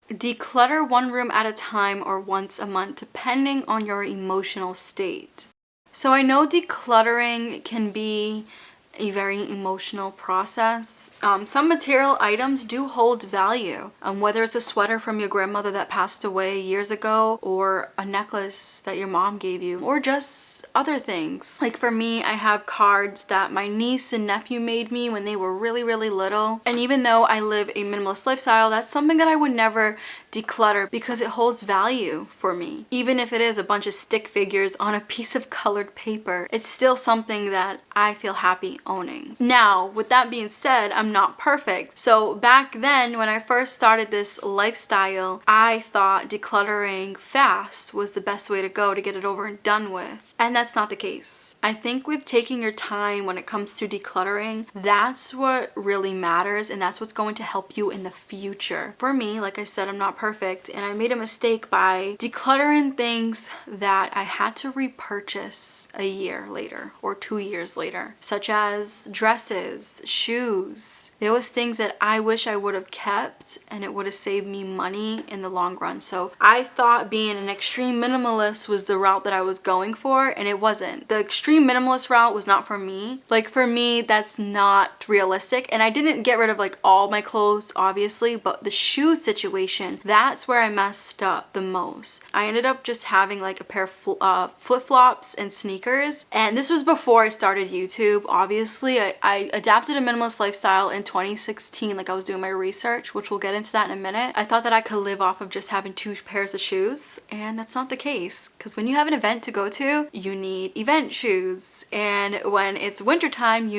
Declutter one room at a time or once a month, depending on your emotional state. So I know decluttering can be a very emotional process. Some material items do hold value, whether it's a sweater from your grandmother that passed away years ago, or a necklace that your mom gave you, or just other things. Like for me, I have cards that my niece and nephew made me when they were really, really little. And even though I live a minimalist lifestyle, that's something that I would never declutter because it holds value for me. Even if it is a bunch of stick figures on a piece of colored paper, it's still something that I feel happy owning. Now, with that being said, I'm not perfect. So back then, when I first started this lifestyle, I thought decluttering fast was the best way to go to get it over and done with. And that's not the case. I think with taking your time when it comes to decluttering, that's what really matters, and that's what's going to help you in the future. For me, like I said, I'm not perfect, and I made a mistake by decluttering things that I had to repurchase a year later or 2 years later, such as dresses, shoes. There was things that I wish I would have kept, and it would have saved me money in the long run. So I thought being an extreme minimalist was the route that I was going for, and it wasn't. The extreme minimalist route was not for me. Like for me, that's not realistic. And I didn't get rid of like all my clothes, obviously, but the shoe situation, that's where I messed up the most. I ended up just having like a pair of flip-flops and sneakers. And this was before I started YouTube. Obviously, I adapted a minimalist lifestyle in 2016, like I was doing my research, which we'll get into that in a minute. I thought that I could live off of just having 2 pairs of shoes, and that's not the case. Because when you have an event to go to, you need event shoes. And when it's wintertime,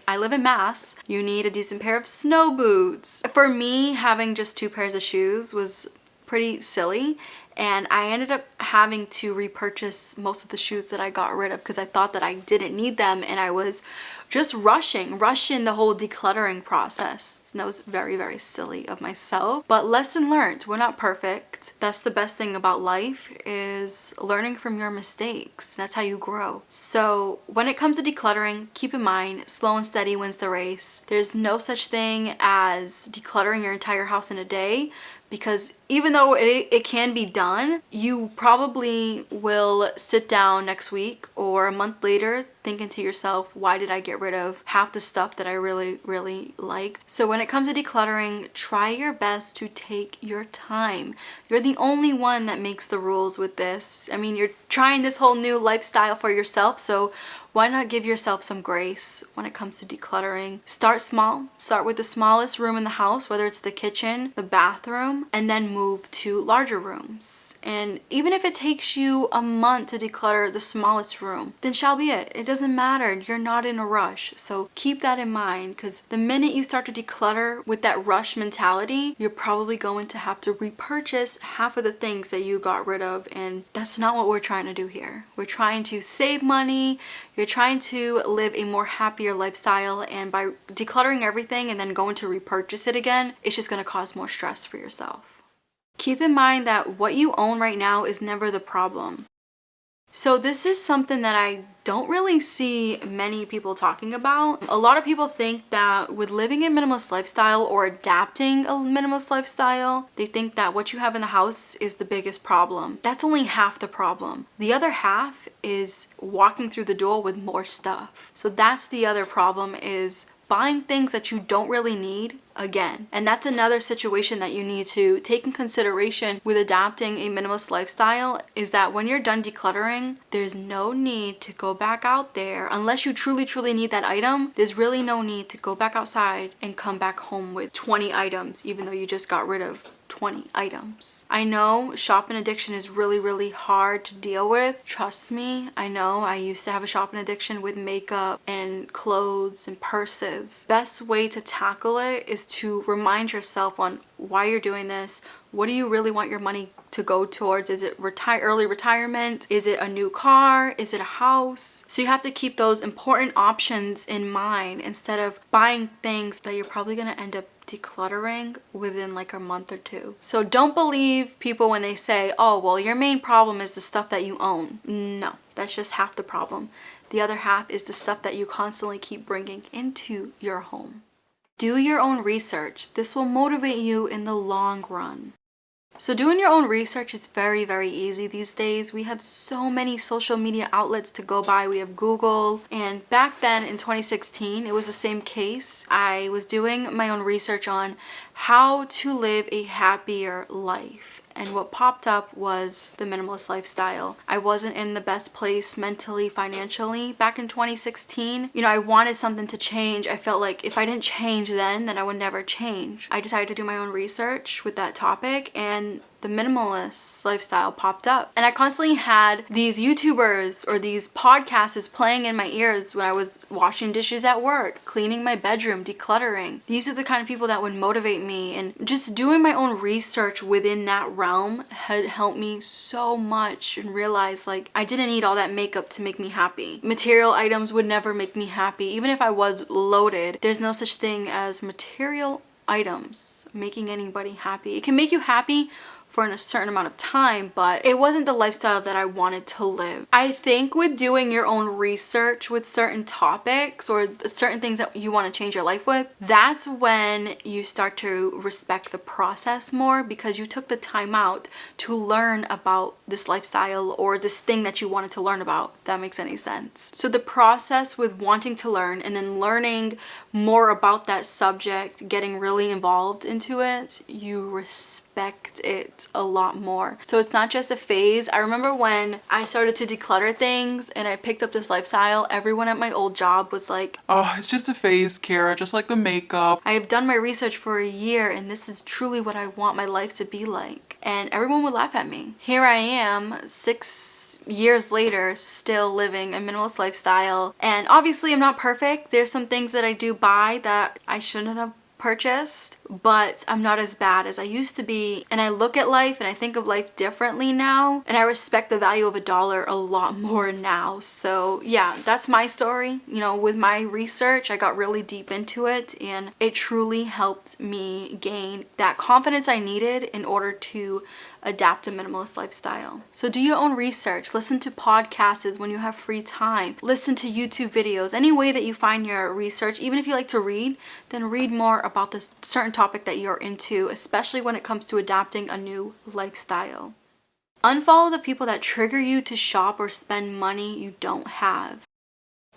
I live in Mass, you need a decent pair of snow boots. For me, having just 2 pairs of shoes was pretty silly, and I ended up having to repurchase most of the shoes that I got rid of because I thought that I didn't need them, and I was just rushing the whole decluttering process. And that was very, very silly of myself. But lesson learned, we're not perfect. That's the best thing about life, is learning from your mistakes. That's how you grow. So when it comes to decluttering, keep in mind, slow and steady wins the race. There's no such thing as decluttering your entire house in a day, because even though it can be done, you probably will sit down next week or a month later thinking to yourself, why did I get rid of half the stuff that I really, really liked? So when it comes to decluttering, try your best to take your time. You're the only one that makes the rules with this. I mean, you're trying this whole new lifestyle for yourself, so why not give yourself some grace when it comes to decluttering? Start small. Start with the smallest room in the house, whether it's the kitchen, the bathroom, and then move to larger rooms. And even if it takes you a month to declutter the smallest room, then shall be it. It doesn't matter. You're not in a rush. So keep that in mind, because the minute you start to declutter with that rush mentality, you're probably going to have to repurchase half of the things that you got rid of. And that's not what we're trying to do here. We're trying to save money. You're trying to live a more happier lifestyle, and by decluttering everything and then going to repurchase it again, it's just going to cause more stress for yourself. Keep in mind that what you own right now is never the problem. So this is something that I don't really see many people talking about. A lot of people think that with living a minimalist lifestyle or adapting a minimalist lifestyle, they think that what you have in the house is the biggest problem. That's only half the problem. The other half is walking through the door with more stuff. So that's the other problem, is buying things that you don't really need again. And that's another situation that you need to take in consideration with adapting a minimalist lifestyle, is that when you're done decluttering, there's no need to go back out there. Unless you truly, truly need that item, there's really no need to go back outside and come back home with 20 items, even though you just got rid of 20 items. I know shopping addiction is really, really hard to deal with. Trust me, I know. I used to have a shopping addiction with makeup and clothes and purses. Best way to tackle it is to remind yourself on why you're doing this. What do you really want your money to go towards? Is it early retirement? Is it a new car? Is it a house? So you have to keep those important options in mind instead of buying things that you're probably going to end up decluttering within like a month or 2. So don't believe people when they say, oh, well, your main problem is the stuff that you own. No, that's just half the problem. The other half is the stuff that you constantly keep bringing into your home. Do your own research. This will motivate you in the long run. So doing your own research is very, very easy these days. We have so many social media outlets to go by. We have Google, and back then in 2016, it was the same case. I was doing my own research on how to live a happier life. And what popped up was the minimalist lifestyle. I wasn't in the best place mentally, financially back in 2016. You know, I wanted something to change. I felt like if I didn't change then I would never change. I decided to do my own research with that topic, and the minimalist lifestyle popped up. And I constantly had these YouTubers or these podcasts playing in my ears when I was washing dishes at work, cleaning my bedroom, decluttering. These are the kind of people that would motivate me, and just doing my own research within that realm had helped me so much, and realize like I didn't need all that makeup to make me happy. Material items would never make me happy. Even if I was loaded, there's no such thing as material items making anybody happy. It can make you happy for a certain amount of time, but it wasn't the lifestyle that I wanted to live. I think with doing your own research with certain topics or certain things that you want to change your life with, that's when you start to respect the process more, because you took the time out to learn about this lifestyle or this thing that you wanted to learn about, if that makes any sense. So the process with wanting to learn and then learning more about that subject, getting really involved into it, you respect it a lot more. So it's not just a phase. I remember when I started to declutter things and I picked up this lifestyle, everyone at my old job was like, "Oh, it's just a phase, Kara, just like the makeup." I have done my research for a year and this is truly what I want my life to be like. And everyone would laugh at me. Here I am, 6 years later, still living a minimalist lifestyle. And obviously I'm not perfect. There's some things that I do buy that I shouldn't have purchased, but I'm not as bad as I used to be. And I look at life and I think of life differently now, and I respect the value of $1 a lot more now. So yeah, that's my story. You know, with my research, I got really deep into it and it truly helped me gain that confidence I needed in order to adapt a minimalist lifestyle. So do your own research, listen to podcasts when you have free time, listen to YouTube videos, any way that you find your research. Even if you like to read, then read more about this certain topic that you're into, especially when it comes to adapting a new lifestyle. Unfollow the people that trigger you to shop or spend money you don't have.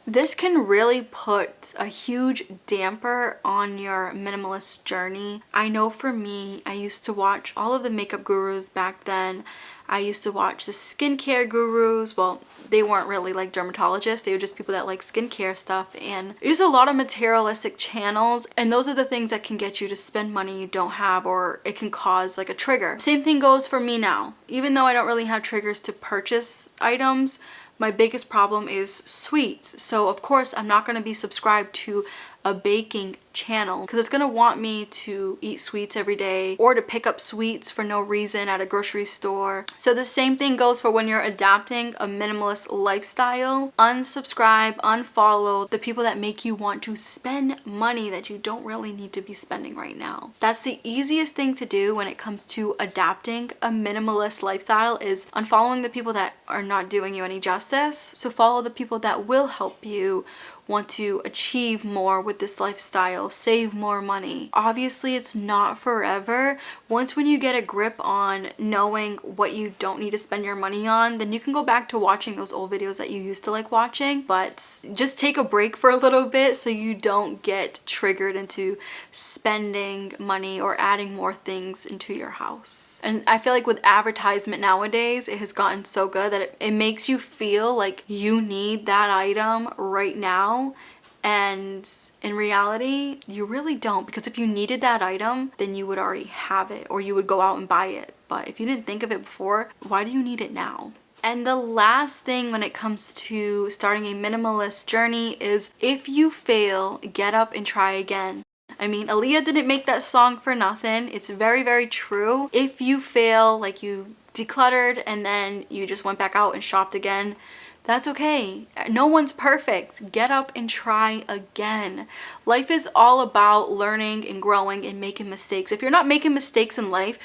This can really put a huge damper on your minimalist journey. I know for me, I used to watch all of the makeup gurus back then. I used to watch the skincare gurus. Well, they weren't really like dermatologists. They were just people that like skincare stuff. And there's a lot of materialistic channels. And those are the things that can get you to spend money you don't have, or it can cause like a trigger. Same thing goes for me now. Even though I don't really have triggers to purchase items, my biggest problem is sweets. So of course I'm not going to be subscribed to a baking channel because it's going to want me to eat sweets every day or to pick up sweets for no reason at a grocery store. So the same thing goes for when you're adapting a minimalist lifestyle. Unsubscribe, unfollow the people that make you want to spend money that you don't really need to be spending right now. That's the easiest thing to do when it comes to adapting a minimalist lifestyle, is unfollowing the people that are not doing you any justice. So follow the people that will help you want to achieve more with this lifestyle, save more money. Obviously, it's not forever. Once when you get a grip on knowing what you don't need to spend your money on, then you can go back to watching those old videos that you used to like watching, but just take a break for a little bit so you don't get triggered into spending money or adding more things into your house. And I feel like with advertisement nowadays, it has gotten so good that it makes you feel like you need that item right now. And in reality, you really don't, because if you needed that item, then you would already have it or you would go out and buy it. But if you didn't think of it before, why do you need it now? And the last thing when it comes to starting a minimalist journey is, if you fail, get up and try again. I mean, Aaliyah didn't make that song for nothing. It's very, very true. If you fail, like you decluttered and then you just went back out and shopped again, that's okay. No one's perfect. Get up and try again. Life is all about learning and growing and making mistakes. If you're not making mistakes in life,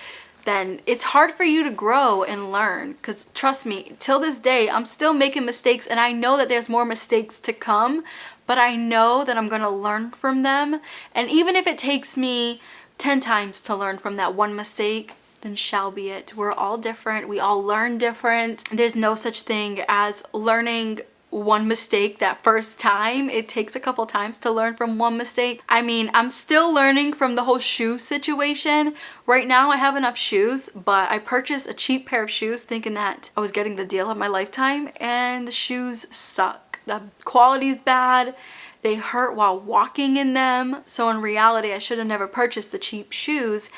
then it's hard for you to grow and learn. Because trust me, till this day, I'm still making mistakes, and I know that there's more mistakes to come, but I know that I'm going to learn from them. And even if it takes me 10 times to learn from that one mistake, then shall be it. We're all different. We all learn different. There's no such thing as learning one mistake that first time. It takes a couple times to learn from one mistake. I mean, I'm still learning from the whole shoe situation. Right now I have enough shoes, but I purchased a cheap pair of shoes thinking that I was getting the deal of my lifetime, and the shoes suck. The quality's bad. They hurt while walking in them. So in reality, I should have never purchased the cheap shoes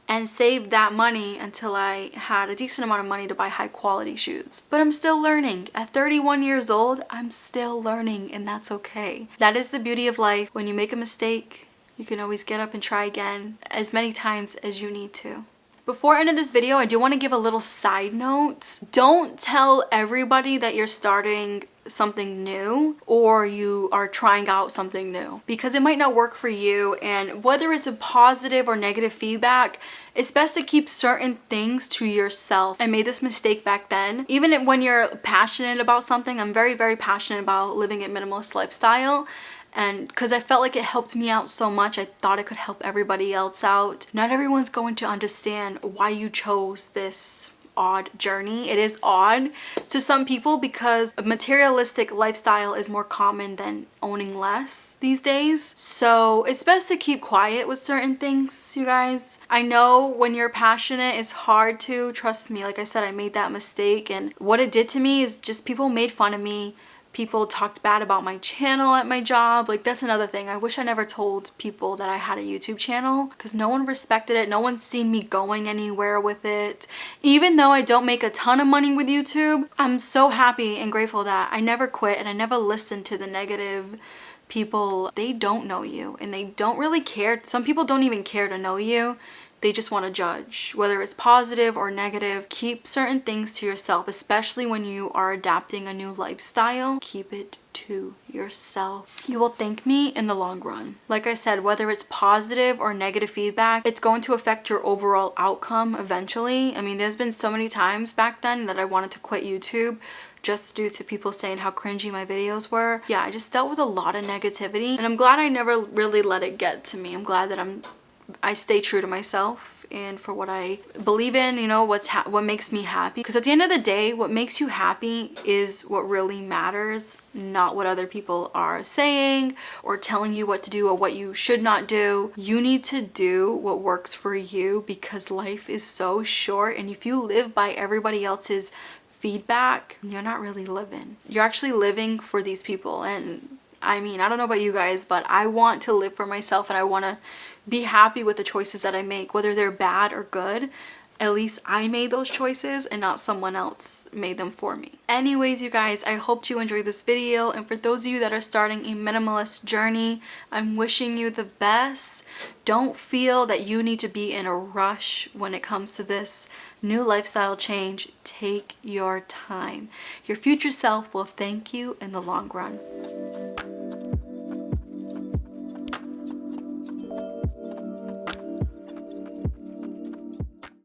and saved that money until I had a decent amount of money to buy high quality shoes. But I'm still learning. At 31 years old, I'm still learning, and that's okay. That is the beauty of life. When you make a mistake, you can always get up and try again as many times as you need to. Before ending this video, I do want to give a little side note. Don't tell everybody that you're starting something new or you are trying out something new, because it might not work for you. And whether it's a positive or negative feedback, it's best to keep certain things to yourself. I made this mistake back then. Even when you're passionate about something, I'm very, very passionate about living a minimalist lifestyle. And because I felt like it helped me out so much, I thought it could help everybody else out. Not everyone's going to understand why you chose this odd journey. It is odd to some people because a materialistic lifestyle is more common than owning less these days. So it's best to keep quiet with certain things, you guys. I know when you're passionate, it's hard to. Trust me, like I said, I made that mistake, and what it did to me is just people made fun of me. People talked bad about my channel at my job. Like, that's another thing. I wish I never told people that I had a YouTube channel, because no one respected it. No one's seen me going anywhere with it. Even though I don't make a ton of money with YouTube, I'm so happy and grateful that I never quit and I never listened to the negative people. They don't know you and they don't really care. Some people don't even care to know you. They just want to judge, whether it's positive or negative. Keep certain things to yourself, especially when you are adapting a new lifestyle. Keep it to yourself. You will thank me in the long run. Like I said, whether it's positive or negative feedback, it's going to affect your overall outcome eventually. I mean, there's been so many times back then that I wanted to quit YouTube just due to people saying how cringy my videos were. Yeah, I just dealt with a lot of negativity, and I'm glad I never really let it get to me. I'm glad that I stay true to myself and for what I believe in, you know, what makes me happy. Because at the end of the day, what makes you happy is what really matters, not what other people are saying or telling you what to do or what you should not do. You need to do what works for you, because life is so short, and if you live by everybody else's feedback, you're not really living. You're actually living for these people. And I mean, I don't know about you guys, but I want to live for myself, and I want to be happy with the choices that I make, whether they're bad or good. At least I made those choices and not someone else made them for me. Anyways, you guys, I hope you enjoyed this video. And for those of you that are starting a minimalist journey, I'm wishing you the best. Don't feel that you need to be in a rush when it comes to this new lifestyle change. Take your time. Your future self will thank you in the long run.